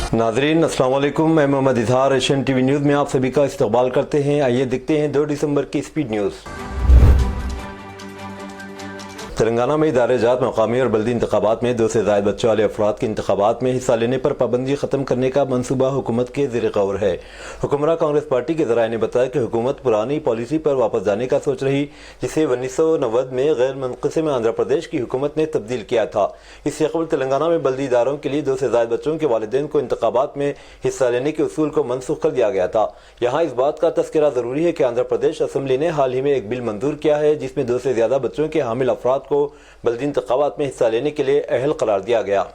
नाजरीन अस्सलाम वालेकुम, मैं Mohammad Izhar Asian TV news में आप सभी का इस्तकबाल करते हैं। आइए देखते हैं 2 दिसंबर की स्पीड न्यूज़। तेलंगाना में इदारे जात मकामी और बल्दी इंतखाबात में 2 से ज़ायद बच्चों वाले अफराद के इंतखाबात में हिस्सा लेने पर पाबंदी ख़त्म करने का मनसूबा हुकूमत के ज़ेर गौर है। हुक्मरान कांग्रेस पार्टी के ज़राए ने बताया कि हुकूमत पुरानी पॉलिसी पर वापस जाने का सोच रही, जिसे 1990 में गैर मुनक़सिम आंध्र प्रदेश की हुकूमत ने तब्दील किया था। इससे कबल तेलंगाना में बल्दी इदारों के लिए 2 से ज़ायद बच्चों के वालिदैन को इंतखाबात में हिस्सा लेने के उसूल को मनसूख कर दिया गया था। यहाँ इस बात का तज़किरा ज़रूरी है कि आंध्र प्रदेश असम्बली ने हाल ही में एक बिल मंजूर किया है, जिसमें 2 से ज़्यादा बच्चों के हामिल अफराद को बल्दी इंतखाबात में हिस्सा लेने के लिए अहल करार दिया गया।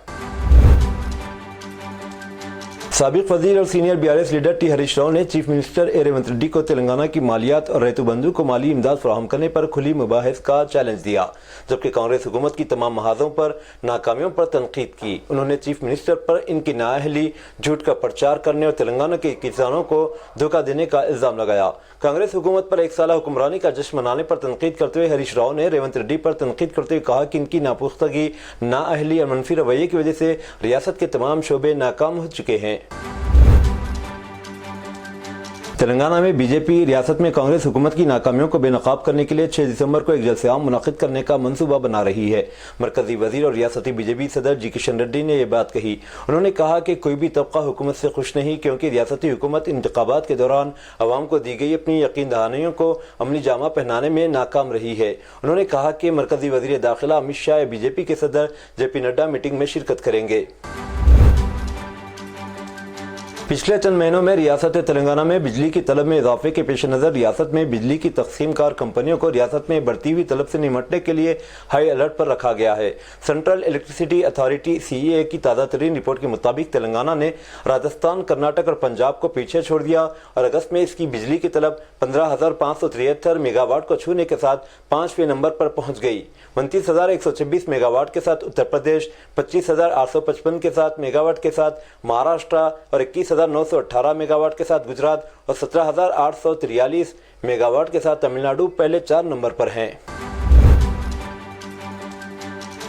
साबिक वजीर और senior BRS leader T Harish Rao ने चीफ मिनिस्टर रेवंत रेड्डी को तेलंगाना की मालियात और रैतु बंधु को माली इमदाद फराहम करने पर खुली मुबाहिस का चैलेंज दिया, जबकि कांग्रेस हुकूमत की तमाम महाजों पर नाकामियों पर तनकीद की। उन्होंने चीफ मिनिस्टर पर इनकी नाअहली, झूठ का प्रचार करने और तेलंगाना के किसानों को धोखा देने का इल्जाम लगाया। कांग्रेस हुकूमत पर 1 साला हुक्मरानी का जश्न मनाने पर तनकीद करते हुए हरीश राव ने रेवंत रेड्डी पर तनकीद करते हुए कहा कि इनकी नापुख्तगी, नाअहली और मनफी रवैये की वजह से रियासत के तमाम शोबे नाकाम हो चुके हैं। तेलंगाना में बीजेपी रियासत में कांग्रेस हुकूमत की नाकामियों को बेनकाब करने के लिए 6 दिसंबर को एक जलसे आम मुनाकिद करने का मंसूबा बना रही है। मरकजी वजीर और रियासती बीजेपी सदर जी किशन रेड्डी ने यह बात कही। उन्होंने कहा कि कोई भी तबका हुकूमत से खुश नहीं, क्योंकि रियासती हुकूमत इंतखाबात के दौरान अवाम को दी गई अपनी यकीन दहानियों को अमली जामा पहनाने में नाकाम रही है। उन्होंने कहा कि मरकजी वजीर दाखिला अमित शाह बीजेपी के सदर JP नड्डा मीटिंग में शिरकत करेंगे। पिछले चंद महीनों में रियासत तेलंगाना में बिजली की तलब में इजाफे के पेश नज़र रियासत में बिजली की तकसीम कार कंपनियों को रियासत में बढ़ती हुई तलब से निमटने के लिए हाई अलर्ट पर रखा गया है। सेंट्रल इलेक्ट्रिसिटी अथॉरिटी CEA की ताज़ा तरीन रिपोर्ट के मुताबिक तेलंगाना ने राजस्थान, कर्नाटक और पंजाब को पीछे छोड़ दिया और अगस्त में इसकी बिजली की तलब 15,573 मेगावाट को छूने के साथ 5वें नंबर पर पहुंच गई। 29,126 मेगावाट के साथ उत्तर प्रदेश, 25,855 के साथ मेगावाट के साथ महाराष्ट्र और 21,918 मेगावाट के साथ गुजरात और 17,843 मेगावाट के साथ तमिलनाडु पहले 4 नंबर पर हैं।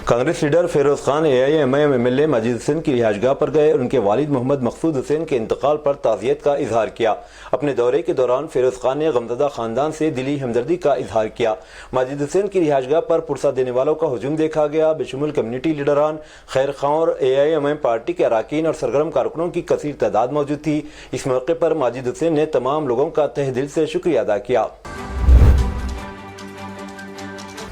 Congress leader Firoz Khan AIMIM MLA Majid Hussain की रिहाइशगाह पर गए और उनके वालिद मोहम्मद मकसूद हुसैन के इंतकाल पर ताज़ियत का इजहार किया। अपने दौरे के दौरान फिरोज खान ने गमज़दा खानदान से दिली हमदर्दी का इजहार किया। माजिद हुसैन की रिहाइशगाह पर पुरसा देने वालों का हुजूम देखा गया। बेशुमार कम्युनिटी लीडरान, खैर खां और AIMIM पार्टी के अरकान और सरगर्म कारकुनों की कसीर तादाद मौजूद थी। इस मौके पर माजिद हुसैन ने तमाम लोगों का तहे दिल से शुक्रिया अदा किया।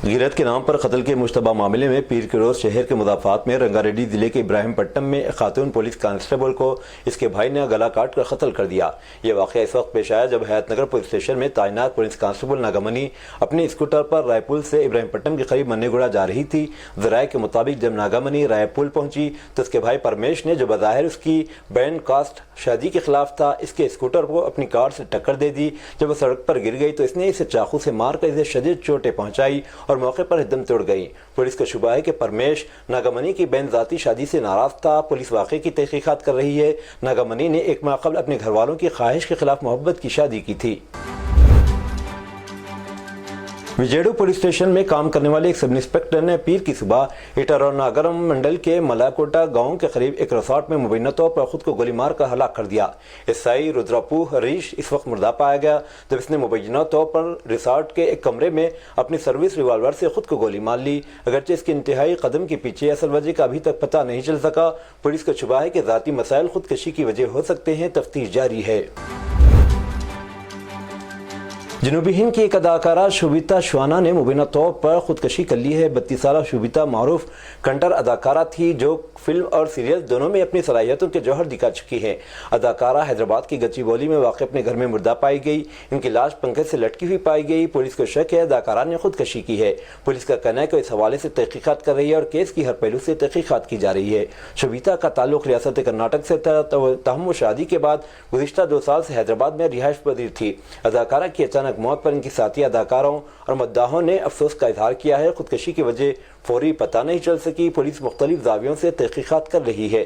गिरत के नाम पर कत्ल के मुश्तबा मामले में पीर के रोज शहर के मुदाफ़ात में रंगारेड्डी जिले के इब्राहिमपट्टनम में खातून पुलिस कांस्टेबल को इसके भाई ने गला काट कर कत्ल कर दिया। यह वाक़या इस वक्त पेश आया जब हयातनगर पुलिस स्टेशन में तैनात पुलिस कांस्टेबल नागामनी अपने स्कूटर पर रायपुल से इब्राहिमपट्टनम के करीब मन्नेगुड़ा जा रही थी। ज़राए के मुताबिक जब नागामनी रायपुल पहुंची तो उसके भाई परमेश ने, जो बज़ाहिर उसकी बैन कास्ट शादी के खिलाफ था, इसके स्कूटर को अपनी कार से टक्कर दे दी। जब वो सड़क पर गिर गई तो इसने इसे चाकू से मारकर इसे शदीद चोटें पहुंचाई और मौके पर दम तोड़ गई। पुलिस का शुबा है कि परमेश नागामनी की बैन जाती शादी से नाराज था। पुलिस वाक़े की तहकीकात कर रही है। नागामनी ने 1 माह कबल अपने घर वालों की ख्वाहिश के खिलाफ मोहब्बत की शादी की थी। विजेडू पुलिस स्टेशन में काम करने वाले एक सब इंस्पेक्टर ने पीर की सुबह इटारनागरम मंडल के मलाकोटा गांव के करीब एक रिसोर्ट में मुबैना तौर पर खुद को गोली मार कर हलाक कर दिया। SI रुद्रापू हरीश इस वक्त मुर्दा पाया गया जब इसने मुबैना तौर पर रिसोर्ट के एक कमरे में अपनी सर्विस रिवॉल्वर से खुद को गोली मार ली। अगरचे इसके इंतहाई कदम के पीछे असल वजह का अभी तक पता नहीं चल सका। पुलिस का शुबा है कि ज़ाती मसाइल खुदकशी की वजह हो सकते हैं। तफ्तीश जारी है। जनूबी हिंद की एक अदाकारा शुबिता शुआना ने मुबीना तौर पर खुदकशी कर ली है। 32 साला शुबिता मारूफ कंटर अदाकारा थी जो फिल्म और सीरियल दोनों में अपनी सलाहियतों के जौहर दिखा चुकी है। अदाकारा हैदराबाद की गच्चीबौली में वाक़ अपने घर में मुर्दा पाई गई। इनकी लाश पंखे से लटकी हुई पाई गई। पुलिस को शक है अदाकारा ने खुदकशी की है। पुलिस का कहना है कि इस हवाले से तहकीकात कर रही है और केस की हर पहलू से तहकीकात की जा रही है। शुबिता का ताल्लुक रियासत कर्नाटक से था। तहम शादी के बाद गुज़िश्ता 2 साल से हैदराबाद में रिहाइश पजीर थी। अदाकारा की अचानक मौत पर इनकी साथी अदाकारों और मुद्दाहों ने अफसोस का इजहार किया है। खुदकशी की वजह फौरी पता नहीं चल सकी। पुलिस मुख्तलिफ जावियों से तहकीकात कर रही है।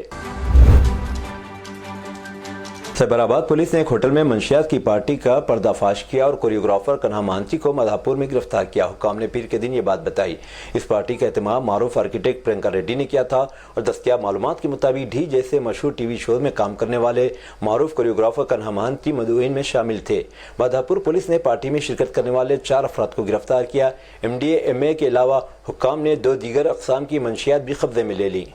सैबराबाद पुलिस ने एक होटल में मंशियात की पार्टी का पर्दाफाश किया और कोरियोग्राफर कन्हा मांझी को माधापुर में गिरफ्तार किया। हुक्काम ने पीर के दिन ये बात बताई। इस पार्टी का एहतमाम मारूफ आर्किटेक्ट प्रियंका रेड्डी ने किया था और दस्तयाब मालूमात के मुताबिक ढी जैसे मशहूर टीवी शो में काम करने वाले मारूफ कोरियोग्राफर कन्हा मांझी मदऊइन में शामिल थे। माधापुर पुलिस ने पार्टी में शिरकत करने वाले 4 अफराद को गिरफ्तार किया। MDA MA के अलावा हुक्काम ने 2 दीगर अक़साम की मंशियात भी कब्जे में ले ली।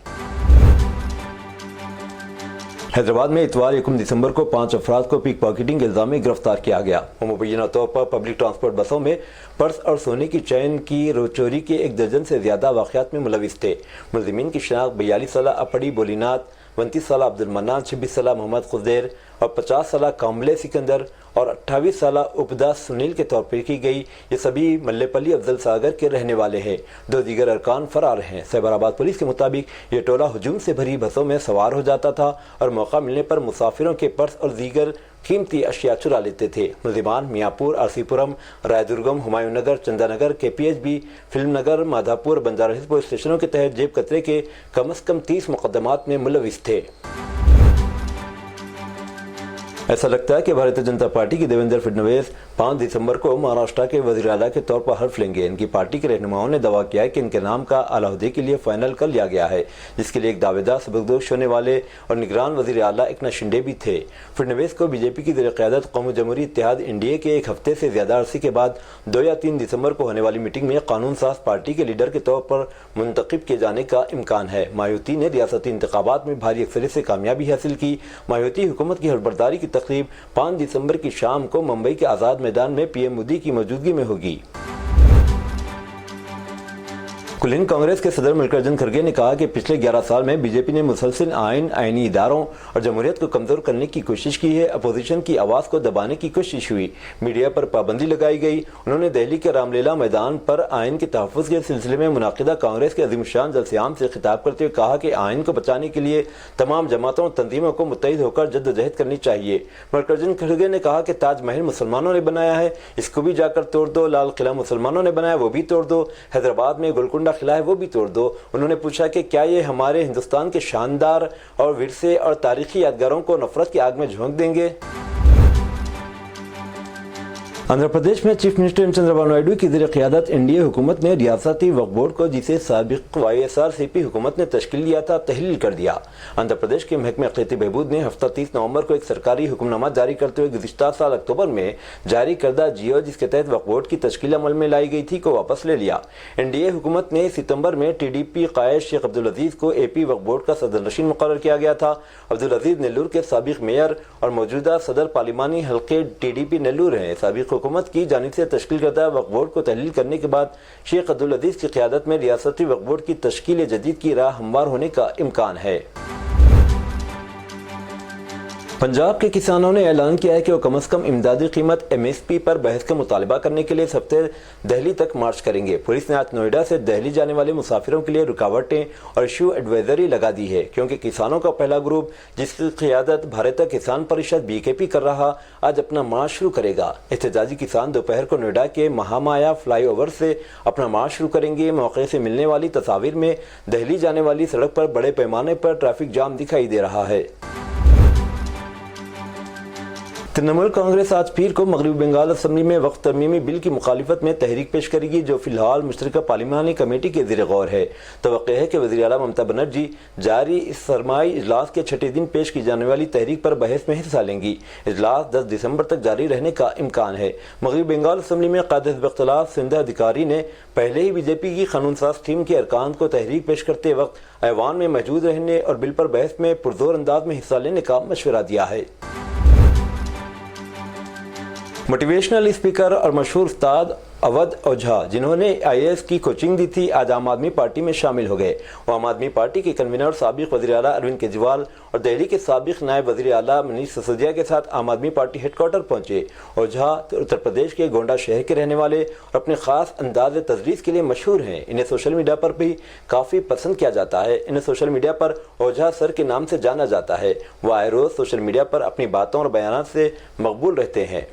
हैदराबाद में इतवार 1 दिसंबर को 5 अफराद को पिक पॉकेटिंग के इल्जाम में गिरफ्तार किया गया। वो मुबैना तौर पर पब्लिक ट्रांसपोर्ट बसों में पर्स और सोने की चैन की चोरी के 1 दर्जन से ज्यादा वाक़यात में मुलविस थे। मुलज़िमीन की शनाख्त 42 साल अपड़ी बोलीनाथ, 29 साल अब्दुल मन्नान, 26 साल मोहम्मद खुदैर और 50 साल कामले सिकंदर और 28 साल उपदा सुनील के तौर पर की गई। ये सभी मल्लेपल्ली अफजल सागर के रहने वाले हैं। 2 दीगर अरकान फरार हैं। सैबराबाद पुलिस के मुताबिक ये टोला हुजूम से भरी बसों में सवार हो जाता था और मौका मिलने पर मुसाफिरों के पर्स और दीगर कीमती अशिया चुरा लेते थे। मुलजिमान मियाँपुर, आरसीपुरम, रायदुर्गम, हुमायूं नगर, चंदानगर, KPHB, फिल्म नगर, माधापुर, बंजारा हिल्स पुलिस स्टेशनों के तहत जेब कतरे के कम से कम 30 मुकदमात में मुलविस थे। ऐसा लगता है कि भारतीय जनता पार्टी की देवेंद्र फडणवीस 5 दिसंबर को महाराष्ट्र के वज़ीर आला के तौर पर हल्फ लेंगे। इनकी पार्टी के रहनुमाओं ने दावा किया है कि इनके नाम का आला-ओहदे के लिए फाइनल कर लिया गया है, जिसके लिए एक दावेदार सबकदोश होने वाले और निगरान वज़ीर आला एकनाथ शिंदे भी थे। फडणवीस को बीजेपी की ज़ेर-ए-क़यादत कौमी जमहूरी इत्तेहाद NDA के 1 हफ्ते से ज्यादा अरसे के बाद 2 या 3 दिसंबर को होने वाली मीटिंग में कानून साज पार्टी के लीडर के तौर पर मुंतखब किए जाने का इम्कान है। मायावती ने रियासती इंतखाबात में भारी अक्सरियत से कामयाबी हासिल की। मायावती हुकूमत की हड़बड़दारी की तकरीब 5 दिसंबर की शाम को मुंबई के आज़ाद मैदान में PM मोदी की मौजूदगी में होगी। कुलीन कांग्रेस के सदर मल्लिकार्जुन खड़गे ने कहा कि पिछले 11 साल में बीजेपी ने मुसलसल आईनी इदारों और जमहूरियत को कमजोर करने की कोशिश की है। अपोजिशन की आवाज़ को दबाने की कोशिश हुई, मीडिया पर पाबंदी लगाई गई। उन्होंने दिल्ली के रामलीला मैदान पर आइन के तहफ़्फ़ुज़ के सिलसिले में मुनाकिदा कांग्रेस के अज़ीमुश्शान जलसे-ए-आम से खिताब करते हुए कहा कि आइन को बचाने के लिए तमाम जमातों और तंजीमों को मुत्तहिद होकर जद्दोजहद करनी चाहिए। मल्लिकार्जुन खड़गे ने कहा कि ताजमहल मुसलमानों ने बनाया है, इसको भी जाकर तोड़ दो। लाल किला मुसलमानों ने बनाया, वो भी तोड़ दो। हैदराबाद में गोलकुंडा खिला है, वो भी तोड़ दो। उन्होंने पूछा कि क्या ये हमारे हिंदुस्तान के शानदार और विरसे और तारीखी यादगारों को नफरत की आग में झोंक देंगे। आंध्र प्रदेश में चीफ मिनिस्टर चंद्रबाबू नायडू की ज़ेर-ए-क़यादत NDA हुकूमत ने रियासती वक्फ बोर्ड को, जिसे साबिक़ YSRCP हुकूमत ने तश्कील दिया था, तहलील कर दिया। आंध्र प्रदेश के महकमे अक़लियती बहबूद ने हफ्ता 30 नवंबर को एक सरकारी हुक्मनामा जारी करते हुए गुज़िश्ता साल अक्टूबर में जारी करदा जियो, जिसके तहत वक्फ बोर्ड की तश्कील अमल में लाई गई थी, को वापस ले लिया। NDA हुकूमत ने सितंबर में TDP कायद शेख अब्दुल अजीज को AP वक्फ बोर्ड का सदर नशीन मुकर्रर किया गया था। अब्दुल अजीज नेल्लूर के साबिक़ मेयर और मौजूदा सदर पार्लिमानी हल्के TDP नेल्लूर हैं। साबिक़ हुकूमत की जानिब से तश्कील करदा वक्फ बोर्ड को तहलील करने के बाद शेख अब्दुल अजीज की क़यादत में रियासती वक्फ बोर्ड की तश्कील जदीद की राह हमवार होने का इम्कान है। पंजाब के किसानों ने ऐलान किया है कि वो कम से कम इमदादी कीमत MSP पर बहस का मुतालबा करने के लिए इस हफ्ते दिल्ली तक मार्च करेंगे। पुलिस ने आज नोएडा से दिल्ली जाने वाले मुसाफिरों के लिए रुकावटें और इशू एडवाइजरी लगा दी है, क्योंकि किसानों का पहला ग्रुप, जिसकी क़यादत भारतीय किसान परिषद BKP कर रहा, आज अपना मार्च शुरू करेगा। एहतजाजी किसान दोपहर को नोएडा के महामाया फ्लाईओवर से अपना मार्च शुरू करेंगे। मौके से मिलने वाली तस्वीर में दिल्ली जाने वाली सड़क पर बड़े पैमाने पर ट्रैफिक जाम दिखाई दे रहा है। तृणमूल कांग्रेस आज पीर को मगरबी बंगाल असम्बली में वक्फ तरमीमी बिल की मुखालिफत में तहरीक पेश करेगी, जो फिलहाल मुश्तरका पार्लिमानी कमेटी के ज़ेर गौर है। तवक्को है कि वज़ीर आला ममता बनर्जी जारी इस सरमाई इजलास के 6ठे दिन पेश की जाने वाली तहरीक पर बहस में हिस्सा लेंगी। इजलास 10 दिसंबर तक जारी रहने का इम्कान है। मगरबी बंगाल असम्बली में कायद हिज़्ब इख्तिलाफ सिंध अधिकारी ने पहले ही BJP की कानून साज टीम के अरकान को तहरीक पेश करते वक्त ऐवान में मौजूद रहने और बिल पर बहस में पुरजोर अंदाज में हिस्सा लेने का मशवरा दिया है। मोटिवेशनल स्पीकर और मशहूर उस्ताद अवध ओझा, जिन्होंने IAS की कोचिंग दी थी, आज आम आदमी पार्टी में शामिल हो गए। वो आम आदमी पार्टी के कन्वीनर साबिक़ वज़ीर आला अरविंद केजरीवाल और दिल्ली के साबिक़ नायब वज़ीर आला मनीष सिसोदिया के साथ आम आदमी पार्टी हेडक्वार्टर पहुंचे। ओझा उत्तर प्रदेश के गोंडा शहर के रहने वाले और अपने ख़ास अंदाज तदरीस के लिए मशहूर हैं। इन्हें सोशल मीडिया पर भी काफ़ी पसंद किया जाता है। इन्हें सोशल मीडिया पर ओझा सर के नाम से जाना जाता है। वह आए रोज़ सोशल मीडिया पर अपनी बातों और बयानात से मकबूल रहते हैं।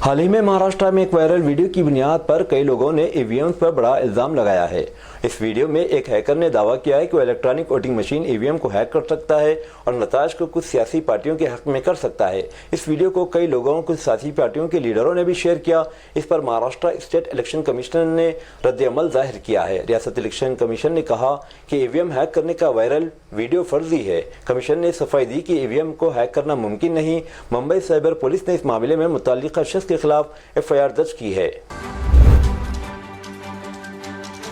حال ہی میں مہاراشٹر میں ایک وائرل ویڈیو کی بنیاد پر کئی لوگوں نے ای وی ایم پر بڑا الزام لگایا ہے۔ اس ویڈیو میں ایک ہیکر نے دعویٰ کیا ہے کہ وہ الیکٹرانک ووٹنگ مشین ای وی ایم کو ہیک کر سکتا ہے اور نتائج کو کچھ سیاسی پارٹیوں کے حق میں کر سکتا ہے۔ اس ویڈیو کو کئی لوگوں، کچھ سیاسی پارٹیوں کے لیڈروں نے بھی شیئر کیا۔ اس پر مہاراشٹر اسٹیٹ الیکشن کمیشن نے رد عمل ظاہر کیا ہے۔ ریاستی الیکشن کمیشن نے کہا کہ ای وی ایم ہیک کرنے کا وائرل ویڈیو فرضی ہے۔ کمیشن نے صفائی دی کہ ای وی ایم کو ہیک کرنا ممکن نہیں۔ ممبئی سائبر پولیس نے اس معاملے میں متعلقہ شخص کے خلاف ایف آئی آر درج کی ہے۔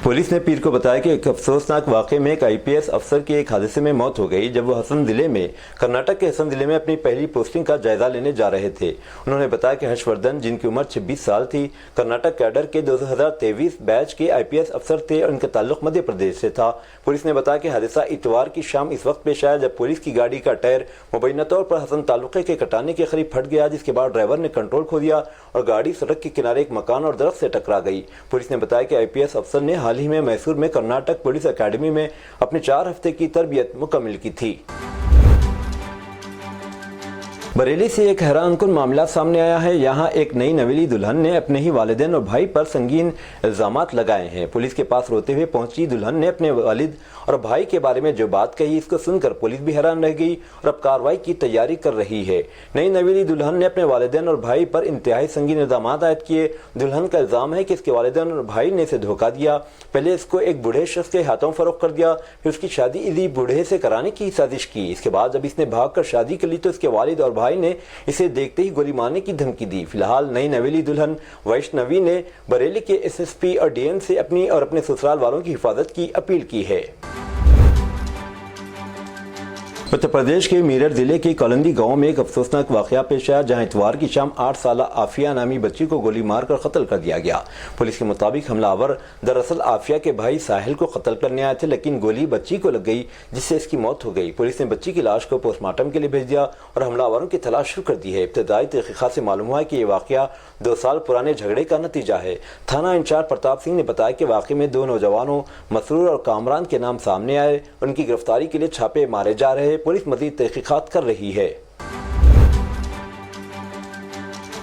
پولیس نے پیر کو بتایا کہ ایک افسوسناک واقعے میں ایک آئی پی ایس افسر کی ایک حادثے میں موت ہو گئی جب وہ حسن ضلع میں کرناٹک کے حسن ضلع میں اپنی پہلی پوسٹنگ کا جائزہ لینے جا رہے تھے۔ انہوں نے بتایا کہ ہرش وردھن، جن کی عمر 26 سال تھی، کرناٹک کیڈر کے 2023 بیچ کے آئی پی ایس افسر تھے اور ان کا تعلق مدھیہ پردیش سے تھا۔ پولیس نے بتایا کہ حادثہ اتوار کی شام اس وقت پیش آیا جب پولیس کی گاڑی کا ٹائر مبینہ طور پر حسن تعلقے کے کٹانے کے قریب پھٹ گیا، جس کے بعد ڈرائیور نے کنٹرول کھو دیا اور گاڑی سڑک کے کنارے ایک مکان اور درخت سے ٹکرا گئی۔ پولیس نے بتایا کہ آئی پی ایس افسر نے حال ہی میں میسور میں کرناٹک پولیس اکیڈمی میں اپنے 4 ہفتے کی تربیت مکمل کی تھی۔ بریلی سے ایک حیران کن معاملہ سامنے آیا ہے۔ یہاں ایک نئی نویلی دلہن نے اپنے ہی والدین اور بھائی پر سنگین الزامات لگائے ہیں۔ پولیس کے پاس روتے ہوئے پہنچی دلہن نے اپنے والد اور بھائی کے بارے میں جو بات کہی، اس کو سن کر پولیس بھی حیران رہ گئی اور اب کارروائی کی تیاری کر رہی ہے۔ نئی نویلی دلہن نے اپنے والدین اور بھائی پر انتہائی سنگین الزامات عائد کیے۔ دلہن کا الزام ہے کہ اس کے والدین اور بھائی نے اسے دھوکہ دیا، پہلے اس کو ایک بوڑھے شخص کے ہاتھوں فروخت کر دیا، پھر اس کی شادی اسی بوڑھے سے کرانے کی سازش کی۔ اس کے بعد جب اس نے بھاگ کر شادی کر لی تو اس کے والد اور بھائی نے اسے دیکھتے ہی گولی مارنے کی دھمکی دی۔ فی الحال نئی نویلی دلہن ویشنوی نے بریلی کے ایس ایس پی اور ڈی ایم سے اپنی اور اپنے سسرال والوں کی حفاظت کی اپیل کی ہے۔ اتر پردیش کے میرٹھ ضلع کے کولندی گاؤں میں ایک افسوسناک واقعہ پیش آیا جہاں اتوار کی شام 8 سالہ عافیہ نامی بچی کو گولی مار کر قتل کر دیا گیا۔ پولیس کے مطابق حملہ آور دراصل عافیہ کے بھائی ساحل کو قتل کرنے آئے تھے، لیکن گولی بچی کو لگ گئی جس سے اس کی موت ہو گئی۔ پولیس نے بچی کی لاش کو پوسٹ مارٹم کے لیے بھیج دیا اور حملہ آوروں کی تلاش شروع کر دی ہے۔ ابتدائی تحقیقات سے معلوم ہوا کہ یہ واقعہ 2 سال پرانے جھگڑے کا نتیجہ ہے۔ تھانہ انچارج پرتاپ سنگھ نے بتایا کہ واقعے میں 2 نوجوانوں مسرور اور کامران کے نام سامنے آئے، ان کی گرفتاری کے لیے چھاپے مارے جا رہے۔ پولیس مزید تحقیقات کر رہی ہے۔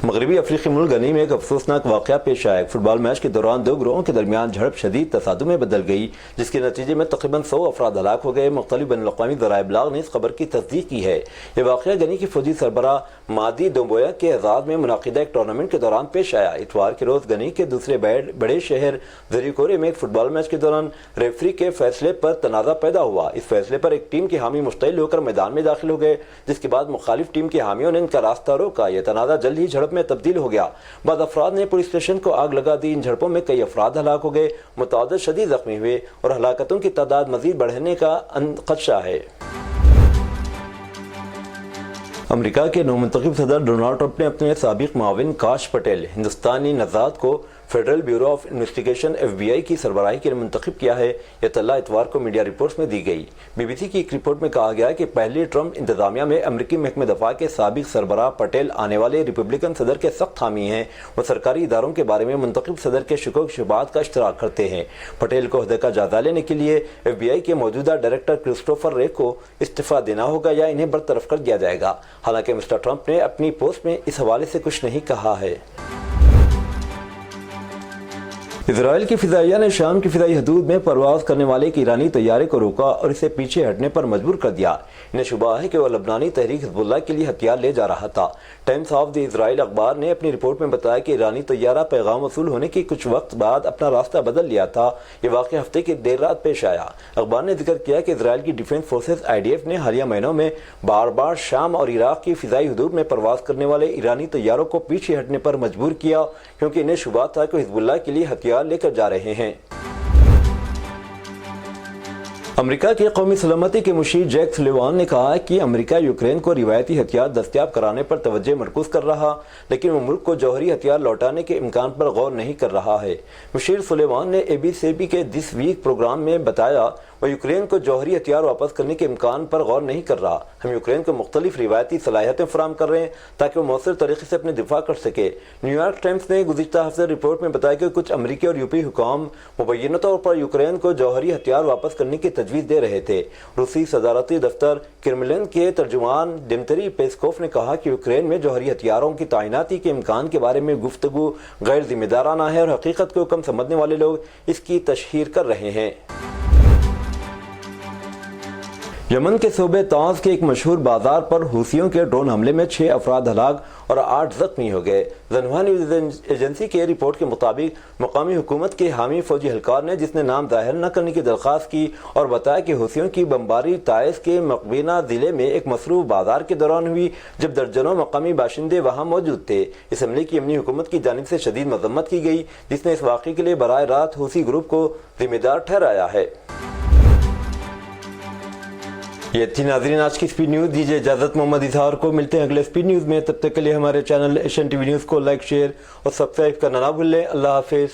مغربی افریقی ملک غنی میں ایک افسوسناک واقعہ پیش آیا۔ ایک فٹ بال میچ کے دوران 2 گروہوں کے درمیان جھڑپ شدید تصادم میں بدل گئی، جس کے نتیجے میں تقریباً 100 افراد ہلاک ہو گئے۔ مختلف بین الاقوامی ذرائع ابلاغ نے اس خبر کی تصدیق کی ہے۔ یہ واقعہ غنی کی فوجی سربراہ مادی دومبویا کے اعزاز میں منعقدہ ایک ٹورنامنٹ کے دوران پیش آیا۔ اتوار کے روز غنی کے دوسرے بڑے شہر زریکورے میں ایک فٹ بال میچ کے دوران ریفری کے فیصلے پر تنازع پیدا ہوا۔ اس فیصلے پر ایک ٹیم کے حامی مشتعل ہو کر میدان میں داخل ہو گئے، جس کے بعد مخالف ٹیم کے حامیوں نے ان کا راستہ روکا۔ یہ تنازع جلد ہی جھڑپ میں تبدیل ہو گیا۔ بعض افراد نے پولیس اسٹیشن کو آگ لگا دی۔ ان جھڑپوں میں کئی افراد ہلاک ہو گئے، متعدد شدید زخمی ہوئے اور ہلاکتوں کی تعداد مزید بڑھنے کا خدشہ ہے۔ امریکہ کے نومنتخب صدر ڈونلڈ ٹرمپ نے اپنے سابق معاون کاش پٹیل ہندوستانی نژاد کو federal bureau of investigation F B I کی سربراہی کے لیے منتخب کیا ہے۔ یہ اطلاع اتوار کو میڈیا رپورٹس میں دی گئی۔ بی بی سی کی ایک رپورٹ میں کہا گیا کہ پہلی ٹرمپ انتظامیہ میں امریکی محکمہ دفاع کے سابق سربراہ پٹیل آنے والے ریپبلکن صدر کے سخت حامی ہیں۔ وہ سرکاری اداروں کے بارے میں منتخب صدر کے شکوک شبہات کا اشتراک کرتے ہیں۔ پٹیل کو عہدے کا جائزہ لینے کے لیے ایف بی آئی کے موجودہ ڈائریکٹر کرسٹوفر رے کو استعفیٰ دینا ہوگا یا انہیں برطرف کر دیا جائے گا۔ حالانکہ مسٹر ٹرمپ نے اپنی پوسٹ میں اس حوالے سے کچھ نہیں کہا ہے۔ اسرائیل کی فضائیہ نے شام کی فضائی حدود میں پرواز کرنے والے ایک ایرانی طیارے کو روکا اور اسے پیچھے ہٹنے پر مجبور کر دیا۔ انہیں شبہ ہے کہ وہ لبنانی تحریک حزب اللہ کے لیے ہتھیار لے جا رہا تھا۔ ٹائمز آف دی اسرائیل اخبار نے اپنی رپورٹ میں بتایا کہ ایرانی طیارہ پیغام وصول ہونے کے کچھ وقت بعد اپنا راستہ بدل لیا تھا۔ یہ واقعہ ہفتے کی دیر رات پیش آیا۔ اخبار نے ذکر کیا کہ اسرائیل کی ڈیفنس فورسز IDF نے حالیہ مہینوں میں بار بار شام اور عراق کی فضائی حدود میں پرواز کرنے والے ایرانی طیاروں کو پیچھے ہٹنے پر مجبور کیا، کیونکہ انہیں شبہ تھا کہ حزب اللہ کے لیے ہتھیار لے کر جا رہے ہیں۔ امریکہ کے قومی سلامتی کے مشیر جیک سلیوان نے کہا کہ امریکہ یوکرین کو روایتی ہتھیار دستیاب کرانے پر توجہ مرکوز کر رہا، لیکن وہ ملک کو جوہری ہتھیار لوٹانے کے امکان پر غور نہیں کر رہا ہے۔ مشیر سلیوان نے ABC کے دس ویک پروگرام میں بتایا وہ یوکرین کو جوہری ہتھیار واپس کرنے کے امکان پر غور نہیں کر رہا۔ ہم یوکرین کو مختلف روایتی صلاحیتیں فراہم کر رہے ہیں تاکہ وہ مؤثر طریقے سے اپنے دفاع کر سکے۔ نیو یارک ٹائمز نے گزشتہ ہفتے رپورٹ میں بتایا کہ کچھ امریکی اور یورپی حکام مبینہ طور پر یوکرین کو جوہری ہتھیار واپس کرنے کی تجویز دے رہے تھے۔ روسی صدارتی دفتر کرملن کے ترجمان ڈمتری پیسکوف نے کہا کہ یوکرین میں جوہری ہتھیاروں کی تعیناتی کے امکان کے بارے میں گفتگو غیر ذمہ دارانہ ہے اور حقیقت کو کم سمجھنے والے لوگ اس کی تشہیر کر رہے ہیں۔ یمن کے صوبے تعز کے ایک مشہور بازار پر حوثیوں کے ڈرون حملے میں 6 افراد ہلاک اور 8 زخمی ہو گئے۔ زنہوا نیوز ایجنسی کے رپورٹ کے مطابق مقامی حکومت کے حامی فوجی اہلکار نے، جس نے نام ظاہر نہ کرنے کی درخواست کی، اور بتایا کہ حوثیوں کی بمباری تعز کے مقبینہ ضلع میں ایک مصروف بازار کے دوران ہوئی جب درجنوں مقامی باشندے وہاں موجود تھے۔ اس حملے کی یمنی حکومت کی جانب سے شدید مذمت کی گئی، جس نے اس واقعے کے لیے براہ راست حوثی گروپ کو ذمہ دار ٹھہرایا ہے۔ یہ تھی ناظرین آج کی سپیڈ نیوز۔ دیجیے اجازت محمد اظہار کو، ملتے ہیں اگلے سپیڈ نیوز میں۔ تب تک کے لیے ہمارے channel Asian T V news کو لائک، شیئر اور سبسکرائب کرنا نہ بھولیں۔ اللہ حافظ۔